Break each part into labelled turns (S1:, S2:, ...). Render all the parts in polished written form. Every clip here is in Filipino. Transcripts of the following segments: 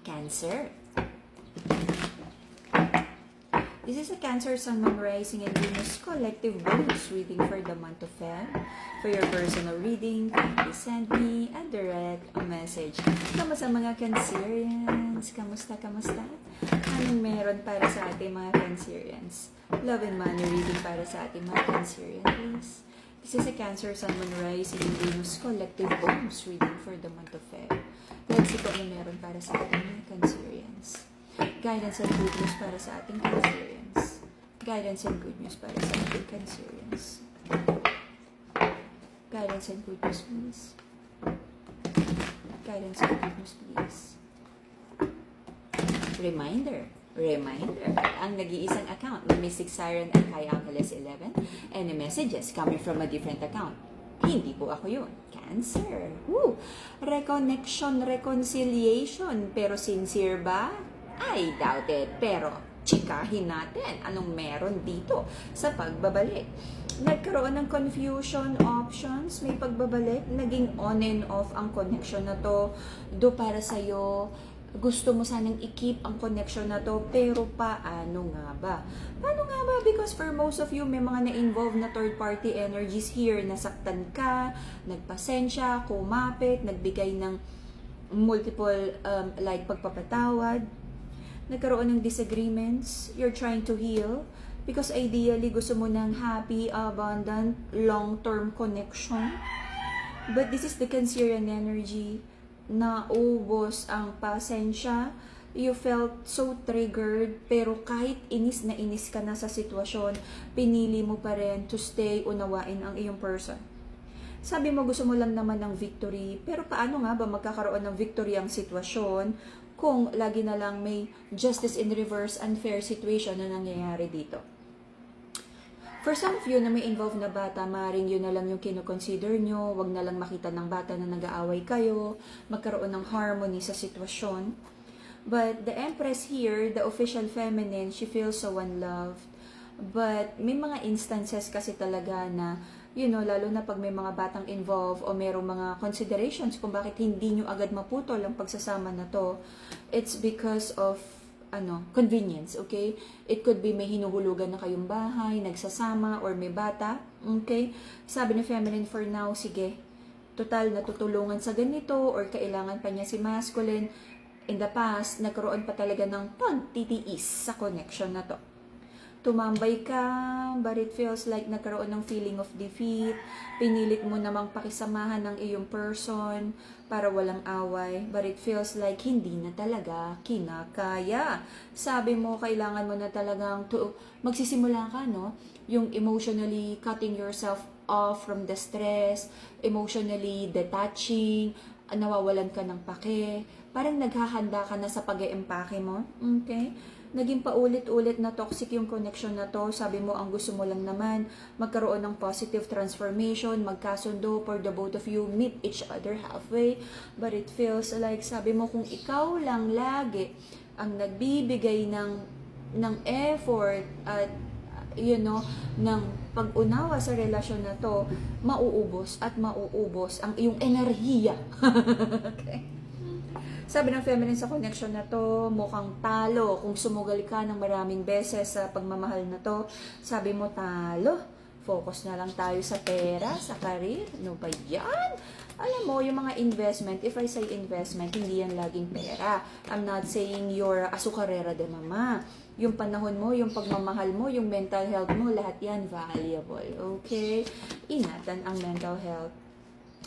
S1: Cancer. This is a Cancer Sun, Moon, Rising, and Venus collective bonus reading for the month of Feb. For your personal reading, kindly send me a direct message. Kamusta mga Cancerians? Kamusta? Anong meron para sa ating mga Cancerians? Love and money reading para sa ating mga Cancerians, please. This is a Cancer Sun, Moon, Rising, and Venus collective bonus reading for the month of Feb. Let's see kung ano meron para sa ating mga Cancerians. Guidance and good news para sa ating Cancerians. Guidance and good news para sa ating Cancerians. Guidance and good news, please. Guidance and good news, please. Reminder. Ang nag-iisang account ng Mystic Siren at High Angeles 11. Any messages coming from a different account? Hindi po ako yun. Cancer. Woo! Reconnection, reconciliation. Pero sincere ba? I doubt it. Pero chikahin natin anong meron dito sa pagbabalik. Nagkaroon ng confusion options, may pagbabalik, naging on and off ang connection na to. Do para sa'yo, gusto mo sanang i-keep ang connection na to, pero paano nga ba? Paano nga ba? Because for most of you, may mga na-involve na third-party energies here. Nasaktan ka, nagpasensya, kumapit, nagbigay ng multiple like pagpapatawad. Nagkaroon ng disagreements, you're trying to heal, because ideally gusto mo ng happy, abundant, long-term connection. But this is the Cancerian energy. Naubos ang pasensya, you felt so triggered, pero kahit inis na inis ka na sa sitwasyon, pinili mo pa rin to stay, unawain ang iyong person. Sabi mo gusto mo lang naman ng victory, pero paano nga ba magkakaroon ng victory ang sitwasyon kung lagi na lang may justice in reverse, unfair situation na nangyayari dito? For some of you na may involved na bata, maaaring yun na lang yung kinoconsider nyo, wag na lang makita ng bata na nag-aaway kayo, magkaroon ng harmony sa sitwasyon. But the Empress here, the official feminine, she feels so unloved. But may mga instances kasi talaga na, lalo na pag may mga batang involved o mayroong mga considerations kung bakit hindi nyo agad maputol ang pagsasama na to, it's because of convenience, okay? It could be may hinuhulugan na kayong bahay, nagsasama, or may bata, okay? Sabi ni feminine, for now, sige, total natutulungan sa ganito, or kailangan pa niya si masculine. In the past, nagkaroon pa talaga ng pagtitiis sa connection na to. Tumambay ka, but it feels like nagkaroon ng feeling of defeat. Pinilit mo namang pakisamahan ng iyong person para walang away, but it feels like hindi na talaga kinakaya. Sabi mo, kailangan mo na talagang magsisimula ka, no? Yung emotionally cutting yourself off from the stress, emotionally detaching, nawawalan ka ng pake, parang naghahanda ka na sa pag-e-empake mo, okay? Naging paulit-ulit na toxic yung connection na to. Sabi mo, ang gusto mo lang naman, magkaroon ng positive transformation, magkasundo for the both of you, meet each other halfway. But it feels like, sabi mo, kung ikaw lang lagi ang nagbibigay ng effort at, ng pag-unawa sa relasyon na to, mauubos ang iyong enerhiya. Okay? Sabi ng feminine sa connection na to, mukhang talo. Kung sumugal ka ng maraming beses sa pagmamahal na to, sabi mo talo. Focus na lang tayo sa pera, sa career. Ano ba yan? Alam mo, yung mga investment, if I say investment, hindi yan laging pera. I'm not saying you're azucarera de mama. Yung panahon mo, yung pagmamahal mo, yung mental health mo, lahat yan valuable. Okay? Ingatan ang mental health.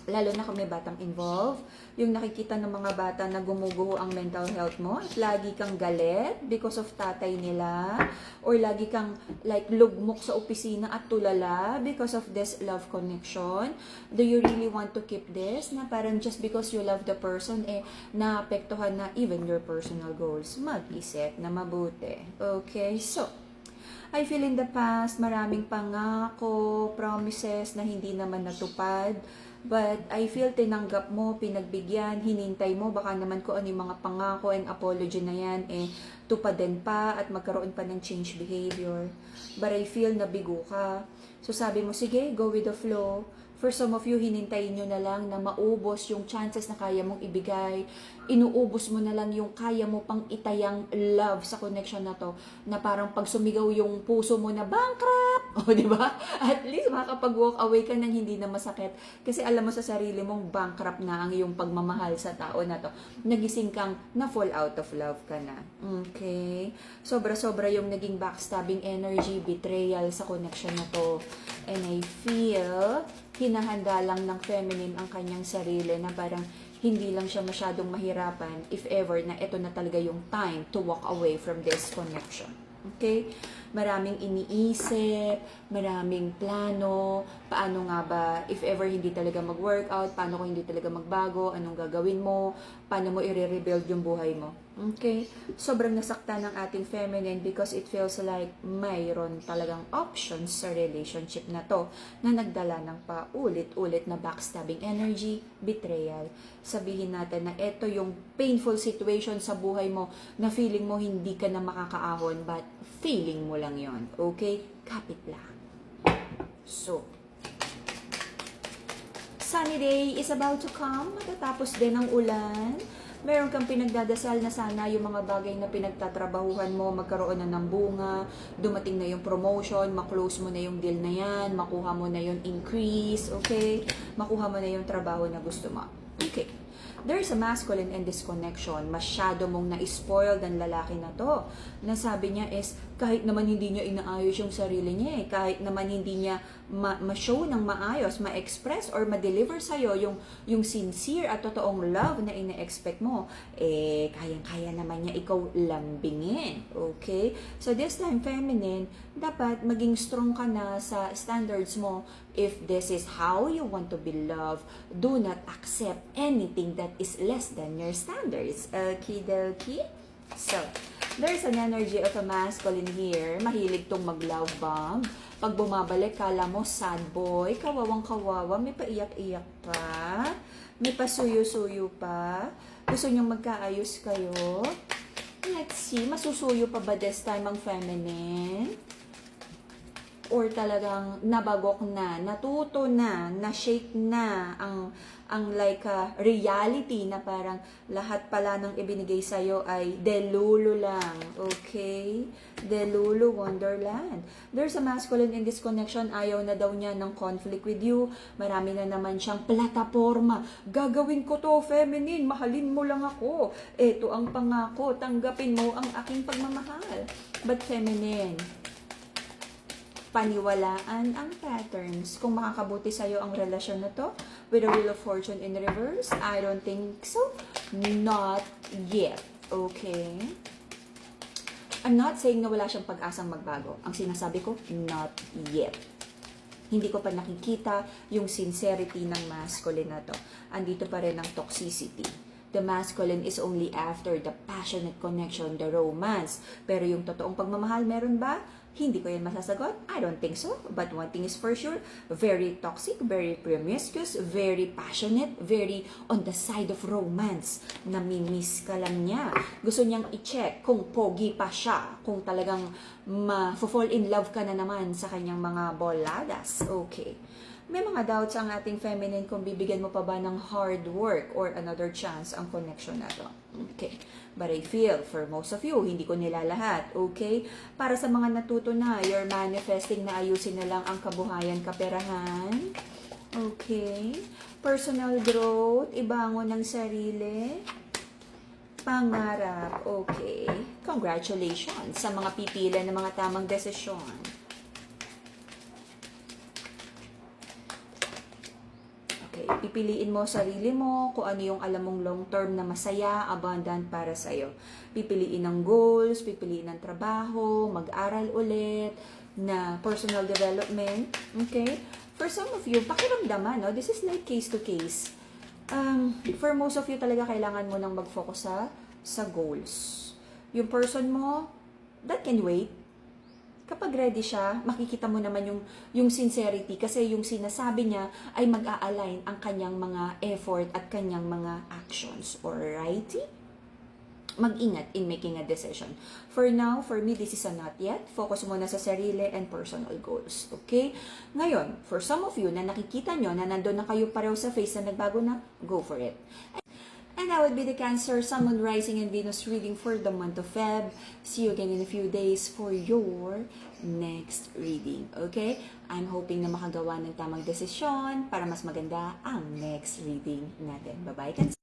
S1: Lalo na kung may batang involved, yung nakikita ng mga bata na gumuguho ang mental health mo, at lagi kang galit because of tatay nila, or lagi kang like lugmok sa opisina at tulala because of this love connection. Do you really want to keep this? Na parang just because you love the person, naapektuhan na even your personal goals. Mag-isip na mabuti. Okay? So, I feel in the past, maraming pangako, promises na hindi naman natupad. But I feel tinanggap mo, pinagbigyan, hinintay mo, baka naman kung ano yung mga pangako and apology na yan, tupaden pa at magkaroon pa ng change behavior. But I feel nabigo ka. So sabi mo, sige, go with the flow. For some of you, hinintayin nyo na lang na maubos yung chances na kaya mong ibigay. Inuubos mo na lang yung kaya mo pang itayang love sa connection na to, na parang pag sumigaw yung puso mo na bankrupt, o di ba? At least makakapag-walk away ka nang hindi na masakit. Kasi alam mo sa sarili mong bankrupt na ang iyong pagmamahal sa tao na to. Nagising kang na-fall out of love ka na. Okay? Sobra-sobra yung naging backstabbing energy, betrayal sa connection na to. And I feel hinahanda lang ng feminine ang kanyang sarili na parang hindi lang siya masyadong mahirapan if ever na ito na talaga yung time to walk away from this connection. Okay? Maraming iniisip, maraming plano, paano nga ba, if ever hindi talaga mag-workout, paano kung hindi talaga magbago, anong gagawin mo, paano mo i-rebuild yung buhay mo. Okay? Sobrang nasakta ng ating feminine because it feels like mayroon talagang options sa relationship na to na nagdala ng paulit-ulit na backstabbing energy, betrayal. Sabihin natin na ito yung painful situation sa buhay mo na feeling mo hindi ka na makakaahon but feeling mo lang yon. Okay? Kapit lang. So, sunny day is about to come. Matatapos din ang ulan. Meron kang pinagdadasal na sana yung mga bagay na pinagtatrabahuhan mo, magkaroon na ng bunga, dumating na yung promotion, maklose mo na yung deal na yan, makuha mo na yung increase, okay? Makuha mo na yung trabaho na gusto mo. Okay. There's a masculine in this connection. Masyado mong na-spoiled ang lalaki na to. Na sabi niya is, kahit naman hindi niya inaayos yung sarili niya eh, kahit naman hindi niya ma-show ng maayos, ma-express or ma-deliver sa'yo yung sincere at totoong love na ina-expect mo, eh, kayang-kaya naman niya ikaw lambingin. Okay? So this time, feminine, dapat maging strong ka na sa standards mo. If this is how you want to be loved, do not accept anything that is less than your standards. Okie-dokie? So, there's an energy of a masculine here. Mahilig tong mag-love bomb. Pag bumabalik, kala mo sad boy, kawawang-kawawa, may paiyak-iyak pa, may pasuyo-suyo pa, gusto niyong magkaayos kayo. Let's see, masusuyo pa ba this time ang feminine? Or talagang nabagok na, natuto na, na-shake na ang like reality na parang lahat pala ng ibinigay sa'yo ay delulu lang. Okay? Delulu Wonderland. There's a masculine in this connection. Ayaw na daw niya ng conflict with you. Marami na naman siyang plataforma. Gagawin ko to, feminine. Mahalin mo lang ako. Ito ang pangako. Tanggapin mo ang aking pagmamahal. But feminine, paniwalaan ang patterns. Kung makakabuti sa'yo ang relasyon na to, with a Wheel of Fortune in reverse, I don't think so. Not yet. Okay? I'm not saying na wala siyang pag-asang magbago. Ang sinasabi ko, not yet. Hindi ko pa nakikita yung sincerity ng masculine na to. Andito pa rin ang toxicity. The masculine is only after the passionate connection, the romance. Pero yung totoong pagmamahal, meron ba? Hindi ko yan masasagot. I don't think so. But one thing is for sure, very toxic, very promiscuous, very passionate, very on the side of romance. Namimiss ka lang niya. Gusto niyang i-check kung pogi pa siya, kung talagang ma-fall in love ka na naman sa kanyang mga boladas. Okay. May mga doubts ang ating feminine kung bibigyan mo pa ba ng hard work or another chance ang connection na to. Okay. But I feel, for most of you, hindi ko nila lahat. Okay? Para sa mga natuto na, you're manifesting na ayusin na lang ang kabuhayan, kaperahan. Okay? Personal growth, ibangon ng sarili. Pangarap. Okay. Congratulations sa mga pipila ng mga tamang desisyon. Okay, pipiliin mo sarili mo, kung ano yung alam mong long-term na masaya, abundant para sa'yo. Pipiliin ng goals, pipiliin ng trabaho, mag-aral ulit, na personal development. Okay? For some of you, pakiramdaman, no? This is like case to case. For most of you talaga, kailangan mo nang mag-focus sa goals. Yung person mo, that can wait. Kapag ready siya, makikita mo naman yung sincerity kasi yung sinasabi niya ay mag-a-align ang kanyang mga effort at kanyang mga actions. Alrighty? mag-ingat in making a decision. For now, for me, this is a not yet. Focus muna sa sarili and personal goals. Okay? Ngayon, for some of you na nakikita nyo na nandun na kayo pareho sa phase na nagbago na, go for it. And that would be the Cancer, Sun, Moon, Rising, and Venus reading for the month of Feb. See you again in a few days for your next reading. Okay? I'm hoping na makagawa ng tamang desisyon para mas maganda ang next reading natin. Bye-bye, Cancer!